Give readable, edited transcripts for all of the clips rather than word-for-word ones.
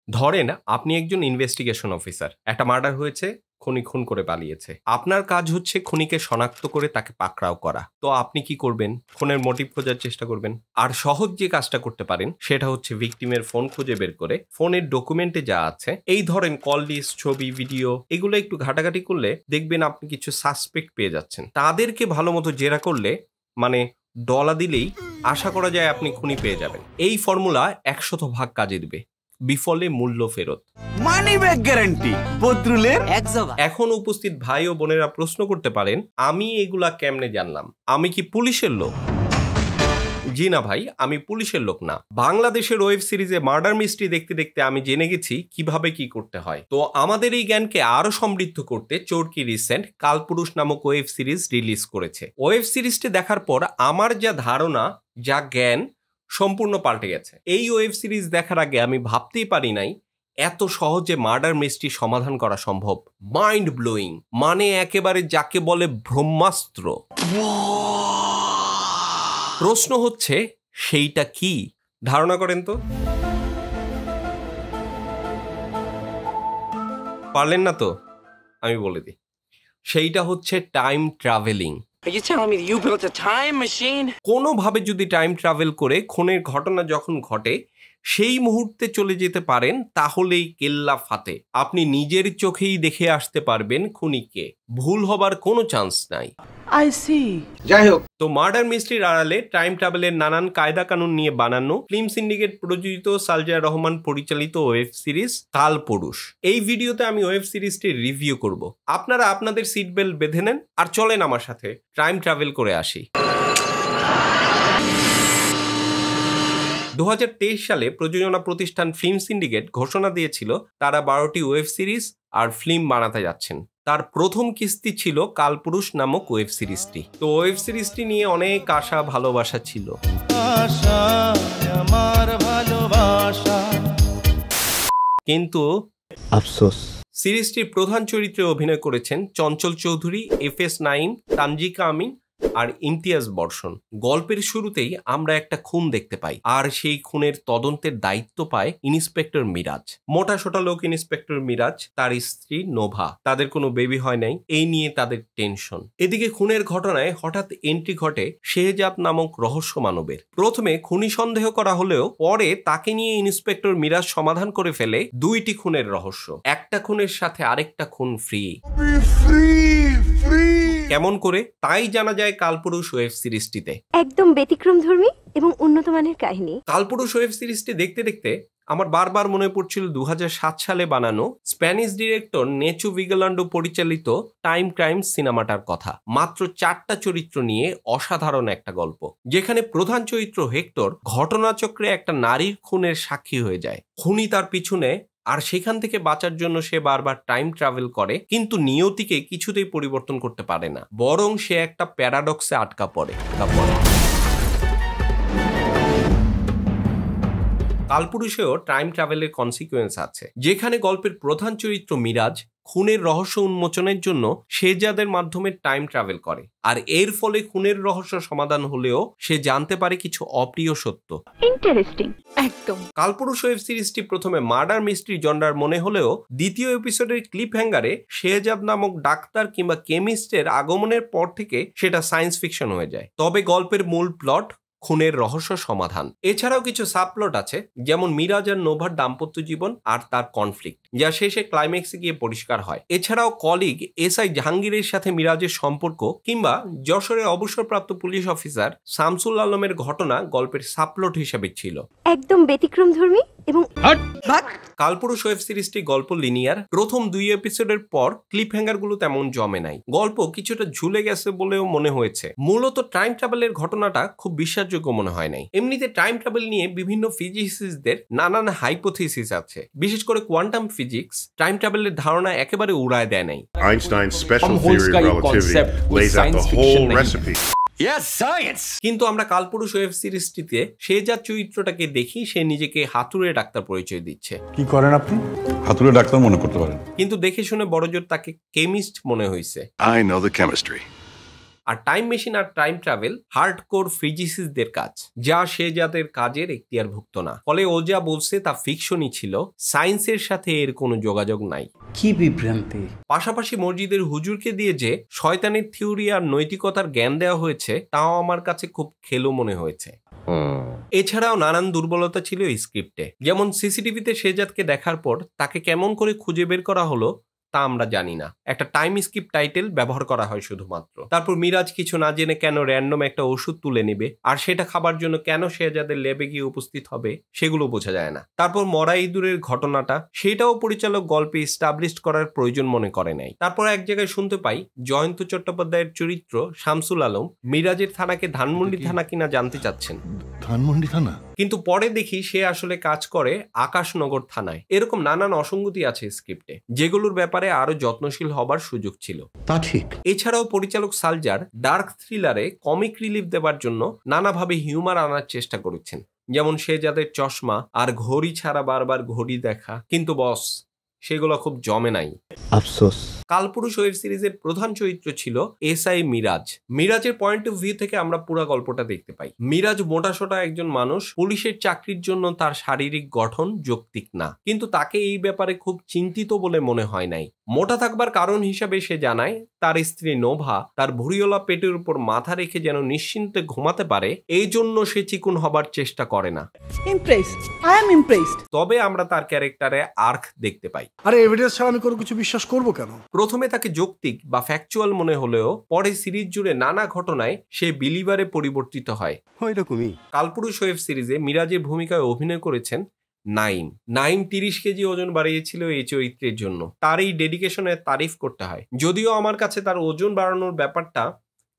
ধরেন আপনি একজন ইনভেস্টিগেশন অফিসার, একটা মার্ডার হয়েছে, খুনি খুন করে পালিয়েছে। আপনার কাজ হচ্ছে খুনিকে শনাক্ত করে তাকে পাকড়াও করা। তো আপনি কি করবেন? খুনের মোটিভ খোঁজার চেষ্টা করবেন। আর সহজ যে কাজটা করতে পারেন সেটা হচ্ছে ভিকটিমের ফোন খুঁজে বের করে ফোনের ডকুমেন্টে যা আছে, এই ধরেন কল লিস্ট, ছবি, ভিডিও, এগুলো একটু ঘাটাঘাটি করলে দেখবেন আপনি কিছু সাসপেক্ট পেয়ে যাচ্ছেন। তাদেরকে ভালো মতো জেরা করলে, মানে ডলা দিলেই আশা করা যায় আপনি খুনি পেয়ে যাবেন। এই ফর্মুলা 100% কাজে দিবে, বিফলে মূল্য ফেরত, মানি ব্যাক গ্যারান্টি, বদরুলের একজবা। এখন উপস্থিত ভাই ও বোনেরা প্রশ্ন করতে পারেন, আমি এগুলা কেমনে জানলাম? আমি কি পুলিশের লোক? জি না ভাই, আমি পুলিশের লোক না। বাংলাদেশের ওয়েব সিরিজে মার্ডার মিস্ট্রি দেখতে দেখতে আমি জেনে গেছি কিভাবে কি করতে হয়। তো আমাদের এই জ্ঞানকে আরো সমৃদ্ধ করতে চরকি রিসেন্ট কালপুরুষ নামক ওয়েব সিরিজ রিলিজ করেছে। ওয়েব সিরিজটি দেখার পর আমার যা ধারণা, যা জ্ঞান সম্পূর্ণ পাল্টে গেছে। এই ওয়েব সিরিজ দেখার আগে আমি ভাবতেই পারি নাই এত সহজে মার্ডার মিস্ট্রি সমাধান করা সম্ভব। মাইন্ড ব্লোয়িং, মানে একেবারে যাকে বলে ব্রহ্মাস্ত্র। প্রশ্ন হচ্ছে সেইটা কি? ধারণা করেন তো। পারলেন না তো? আমি বলে দিই, সেইটা হচ্ছে টাইম ট্রাভেলিং। কোনোভাবে যদি টাইম ট্রাভেল করে খুনের ঘটনা যখন ঘটে সেই মুহূর্তে চলে যেতে পারেন, তাহলেই কেল্লা ফাতে। আপনি নিজের চোখেই দেখে আসতে পারবেন খুনিকে, ভুল হবার কোনো চান্স নাই। যাই হোক, তো মার্ডার মিস্ট্রির আড়ালে টাইম ট্রাভেলের নানান কায়দা কানুন নিয়ে বানানো ফিল্ম সিন্ডিকেট প্রযোজিত, সালজার রহমান পরিচালিত ওয়েব সিরিজ কালপুরুষ। এই ভিডিওতে আমি ওয়েব সিরিজটি রিভিউ করব। আপনারা আপনাদের সিট বেল্ট বেঁধে নেন আর চলেন আমার সাথে টাইম ট্রাভেল করে আসি। 2023 সালে প্রযোজনা প্রতিষ্ঠান ফিল্ম সিন্ডিকেট ঘোষণা দিয়েছিল তারা 12টি ওয়েব সিরিজ আর ফিল্ম বানাতে যাচ্ছেন। তার প্রথম কিস্তি ছিল কালপুরুষ নামক ওয়েব সিরিজটি। তো ওয়েব সিরিজটি নিয়ে অনেক আশা ভালোবাসা ছিল, কিন্তু আফসোস, সিরিজটির প্রধান চরিত্রে অভিনয় করেছেন চঞ্চল চৌধুরী, FS নাইম, তানজিকা আমিন আর ইমতিয়াজ বর্ষণ। গল্পের শুরুতেই আমরা একটা খুন দেখতে পাই, আর সেই খুনের তদন্তের দায়িত্ব পায় ইন্সপেক্টর মিরাজ। মোটা সোটা লোক ইন্সপেক্টর মিরাজ, তার স্ত্রী নোভা, তাদের কোনো বেবি হয় নাই, এই নিয়ে তাদের টেনশন। এদিকে খুনের ঘটনায় হঠাৎ এন্ট্রি ঘটে শেহজাদ নামক রহস্য মানবের। প্রথমে খুনি সন্দেহ করা হলেও পরে তাকে নিয়ে ইন্সপেক্টর মিরাজ সমাধান করে ফেলে 2টি খুনের রহস্য। একটা খুনের সাথে আরেকটা খুন ফ্রি। কেমন করে তাই জানা যায় কালপুরুষ ওয়েব সিরিজটিতে। একদম ব্যতিক্রমধর্মী এবং উন্নত মানের কাহিনী। কালপুরুষ ওয়েব সিরিজটি দেখতে দেখতে আমার বারবার মনে পড়ছিল 2007 সালে বানানো স্প্যানিশ ডিরেক্টর নেচু ভিগালান্ডো পরিচালিত টাইম ক্রাইম সিনেমাটার কথা। মাত্র 4টা চরিত্র নিয়ে অসাধারণ একটা গল্প, যেখানে প্রধান চরিত্র হেক্টর ঘটনাচক্রে একটা নারীর খুনের সাক্ষী হয়ে যায়। খুনি তার পিছনে, আর সেখান থেকে বাঁচার জন্য সে বারবার টাইম ট্রাভেল করে, কিন্তু নিয়তিকে কিছুতেই পরিবর্তন করতে পারে না, বরং সে একটা প্যারাডক্সে আটকা পড়ে। কালপুরুষেও টাইম ট্রাভেলের কনসিকুয়েন্স আছে, যেখানে গল্পের প্রধান চরিত্র মিরাজ খুনের রহস্য উন্মোচনের জন্য শেহজাদের মাধ্যমে টাইম ট্রাভেল করে, আর এর ফলে খুনের রহস্য সমাধান হলেও সে জানতে পারে কিছু অপ্রিয় সত্য। ইন্টারেস্টিং একদম। কালপুরুষ ওয়েব সিরিজটি প্রথমে মার্ডার মিস্ট্রি জনরার মনে হলেও দ্বিতীয় এপিসোডের ক্লিপ হ্যাঙ্গারে শেহজাদ নামক ডাক্তার কিংবা কেমিস্টের আগমনের পর থেকে সেটা সায়েন্স ফিকশন হয়ে যায়। তবে গল্পের মূল প্লট খুনের রহস্য সমাধান। এছাড়াও কিছু সাবপ্লট আছে, যেমন মিরাজ আর নোভার দাম্পত্য জীবন আর তার কনফ্লিক্ট, যা শেষে ক্লাইম্যাক্সে গিয়ে পরিষ্কার হয়। এছাড়াও কলিগ SI জাহাঙ্গীরের সাথে মিরাজের সম্পর্ক, কিংবা যশোরের অবসরপ্রাপ্ত পুলিশ অফিসার শামসুল আলমের ঘটনা গল্পের সাবপ্লট হিসেবে ছিল। একদম ব্যতিক্রমধর্মী এবং কালপুরুষ ওয়েব সিরিজটি গল্প লিনিয়ার। প্রথম 2 এপিসোডের পর ক্লিপ হ্যাঙ্গার গুলো তেমন জমে নাই, গল্প কিছুটা ঝুলে গেছে বলেও মনে হয়েছে। মূলত টাইম ট্রাভেলের ঘটনাটা খুব বিশ্বাসযোগ্য মনে হয় নাই। এমনিতে টাইম ট্রাভেল নিয়ে বিভিন্ন ফিজিসিস্টদের নানান হাইপোথিসিস আছে, বিশেষ করে কোয়ান্টাম ফিজিক্স টাইম ট্রাভেলের ধারণা একেবারে উড়ায় দেয় নাই। Einstein's special theory of relativity lays out the whole recipe. Yes, science! কিন্তু আমরা কালপুরুষ ওয়েব সিরিজটিতে শেহজাদ চরিত্রটাকে দেখি সে নিজেকে হাতুড়ে ডাক্তার পরিচয় দিচ্ছে। কি করেন আপনি? হাতুড়ে ডাক্তার মনে করতে পারেন, কিন্তু দেখে শুনে বড়জোর তাকে কেমিস্ট মনে হয়েছে। I know the chemistry. আর টাইম মেশিন আর টাইম ট্রাভেল হার্ডকোর ফিজিসিস্টদের কাজ, যা সে যাদের কাজের এখতিয়ারভুক্ত না। ফলে ও যা বলছে তা ফিকশনই ছিল, সায়েন্সের সাথে এর কোনো যোগাযোগ নাই। কি বিভ্রান্তি। পাশাপাশি মসজিদের হুজুরকে দিয়ে যে শয়তানের থিওরি আর নৈতিকতার জ্ঞান দেওয়া হয়েছে তাও আমার কাছে খুব খেলো মনে হয়েছে। এছাড়াও নানান দুর্বলতা ছিল এই স্ক্রিপ্টে, যেমন সিসিটিভিতে শেহজাদকে দেখার পর তাকে কেমন করে খুঁজে বের করা হলো তা আমরা জানি না, একটা টাইম স্কিপ টাইটেল ব্যবহার করা হয় শুধুমাত্র। তারপর মিরাজ কিছু না জেনে কেন র্যান্ডম একটা ওষুধ তুলে নেবে আর সেটা খাবার জন্য কেন শেহজাদের ল্যাবে গিয়ে উপস্থিত হবে সেগুলো বোঝা যায় না। তারপর মরা ইঁদুরের ঘটনাটা সেটাও পরিচালক গল্পে এস্টাবলিশ করার প্রয়োজন মনে করে নাই। তারপর এক জায়গায় শুনতে পাই জয়ন্ত চট্টোপাধ্যায়ের চরিত্র শামসুল আলম মিরাজের থানাকে ধানমন্ডি থানা কিনা জানতে চাচ্ছেন, ধানমন্ডি থানা, কিন্তু পরে দেখি সে আসলে কাজ করে আকাশনগর থানায়। এরকম নানান অসঙ্গতি আছে স্ক্রিপ্টে, যেগুলোর ব্যাপারে আরো যত্নশীল হবার সুযোগ ছিল। তা ঠিক। এছাড়াও পরিচালক সালজার ডার্ক থ্রিলারে কমিক রিলিফ দেবার জন্য নানাভাবে হিউমার আনার চেষ্টা করেছেন, যেমন শেহজাদের চশমা আর ঘড়ি ছাড়া বারবার ঘড়ি দেখা, কিন্তু বস সেগুলো খুব জমে নাই। আফসোস। কালপুরুষ ওয়েব সিরিজের প্রধান চরিত্র ছিল এসআই মিরাজ। মিরাজের পয়েন্ট অফ ভিউ থেকে আমরা পুরো গল্পটা দেখতে পাই। মিরাজ মোটাসোটা একজন মানুষ, পুলিশের চাকরির জন্য তার শারীরিক গঠন যৌক্তিক না, কিন্তু তাকে এই ব্যাপারে খুব চিন্তিত বলে মনে হয় নাই। মোটা থাকবার কারণ হিসাবে সে জানায় তার স্ত্রী নোভা তার ভুঁড়িওয়ালা পেটের উপর মাথা রেখে যেন নিশ্চিন্তে ঘুমাতে পারে, এই জন্য সে চিকুন হবার চেষ্টা করে না। তবে আমরা তার ক্যারেক্টারে আর্ক দেখতে পাই। আরে এভিডেন্স ছাড়া আমি কোনো কিছু বিশ্বাস করব কেন? প্রথমে তাকে যৌক্তিক বা ফ্যাকচুয়াল মনে হলেও পরে সিরিজ জুড়ে নানা ঘটনায় সে বিলিভারে পরিবর্তিত হয়। ওইরকমই। কালপুরুষ ওয়েব সিরিজে মিরাজের ভূমিকায় অভিনয় করেছেন নাইম। 30 কেজি ওজন বাড়িয়েছিল এই চরিত্রের জন্য, তার এই ডেডিকেশনের তারিফ করতে হয়। যদিও আমার কাছে তার ওজন বাড়ানোর ব্যাপারটা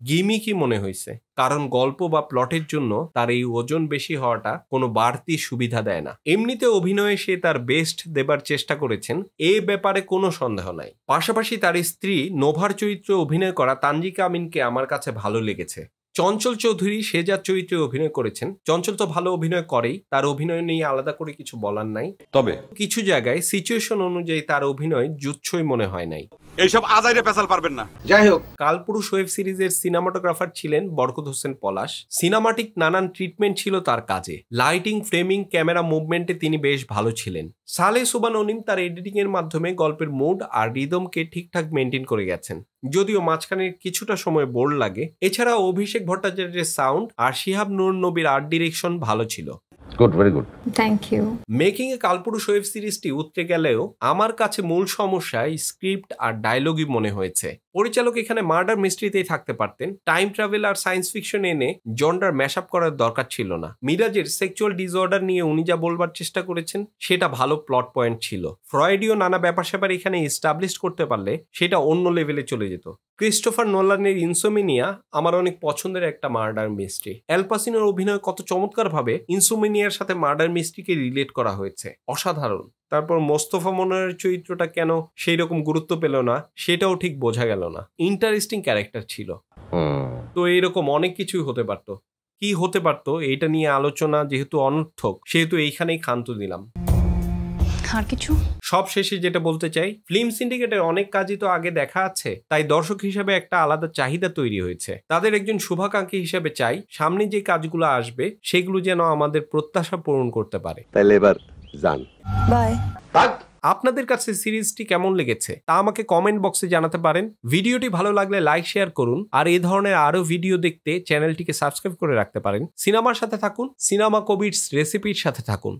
গিমিকই মনে হয়েছে, কারণ গল্প বা প্লটের জন্য তার এই ওজন বেশি হওয়াটা কোনো বাড়তি সুবিধা দেয় না। এমনিতে অভিনয়ে সে তার বেস্ট দেবার চেষ্টা করেছেন, এ ব্যাপারে কোনো সন্দেহ নাই। পাশাপাশি তার স্ত্রী নোভার চরিত্রে অভিনয় করা তানজিকা আমিনকে আমার কাছে ভালো লেগেছে। চঞ্চল চৌধুরী শেহজাদ চরিত্রে অভিনয় করেছেন। চঞ্চল তো ভালো অভিনয় করেই, তার অভিনয় নিয়ে আলাদা করে কিছু বলার নাই, তবে কিছু জায়গায় সিচুয়েশন অনুযায়ী তার অভিনয় জুৎসই মনে হয় নাই। এইসব আজাইরে পেছাল পারবেন না। যাই হোক, কালপুরুষ ওয়েব সিরিজের সিনেমাটোগ্রাফার ছিলেন বরকত হোসেন পলাশ। সিনেমাটিক নানান ট্রিটমেন্ট ছিল তার কাজে, লাইটিং, ফ্রেমিং, ক্যামেরা মুভমেন্টে তিনি বেশ ভালো ছিলেন। সালে সুবান অনিম তার এডিটিং এর মাধ্যমে গল্পের মুড আর রিদমকে ঠিকঠাক মেনটেন করে গেছেন, যদিও মাঝখানে কিছুটা সময় বোর লাগে। এছাড়া অভিষেক ভট্টাচার্যের সাউন্ড আর শিহাব নূর নবীর আর্ট ডিরেকশন ভালো ছিল। Good, very good, thank you. Making a Kalpurush web সিরিজটি উতরে গেলেও আমার কাছে মূল সমস্যা স্ক্রিপ্ট আর ডায়লগই মনে হয়েছে। পরিচালক এখানে মার্ডার মিস্ট্রিতেই থাকতে পারতেন, টাইম ট্রাভেল আর সায়েন্স ফিকশন এনে জনরার ম্যাশআপ করার দরকার ছিল না। মিরাজের সেক্সুয়াল ডিসঅর্ডার নিয়ে উনি যা বলবার চেষ্টা করেছেন সেটা ভালো প্লট পয়েন্ট ছিল। ফ্রয়েডীয় নানা ব্যাপার স্যাপার এখানে এস্টাবলিশ করতে পারলে সেটা অন্য লেভেলে চলে যেত। ক্রিস্টোফার নোলানের ইনসোমিনিয়া আমার অনেক পছন্দের একটা মার্ডার মিস্ট্রি। অ্যাল পাচিনোর অভিনয় কত চমৎকার ভাবে ইনসোমিনিয়ার সাথে মার্ডার মিস্ট্রিকে রিলেট করা হয়েছে, অসাধারণ। তারপর মোস্তফা মনোয়ারের চরিত্রটা কেন সেই রকম গুরুত্ব পেল না সেটাও ঠিক বোঝা গেল না। ইন্টারেস্টিং ক্যারেক্টার ছিল। তো এইরকম অনেক কিছুই হতে পারতো। কি হতে পারতো এটা নিয়ে আলোচনা যেহেতু অনর্থক, সেহেতু এইখানেই ক্ষান্ত দিলাম। আর কিছু সব শেষে যেটা বলতে চাই, ফিল্ম সিন্ডিকেটের অনেক কাজই তো আগে দেখা আছে, তাই দর্শক হিসেবে একটা আলাদা চাহিদা তৈরি হয়েছে। তাদের একজন শুভাকাঙ্ক্ষী হিসেবে চাই সামনে যে কাজগুলো আসবে সেগুলো যেন আমাদের প্রত্যাশা পূরণ করতে পারে। তাহলে এবার যান, বাই। আপনাদের কাছে সিরিজটি কেমন লেগেছে তা আমাকে কমেন্ট বক্সে জানাতে পারেন। ভিডিওটি ভালো লাগলে লাইক শেয়ার করুন, আর এই ধরনের আরো ভিডিও দেখতে চ্যানেলটিকে সাবস্ক্রাইব করে রাখতে পারেন। সিনেমার সাথে থাকুন, সিনেমা কবিরস রেসিপির সাথে থাকুন।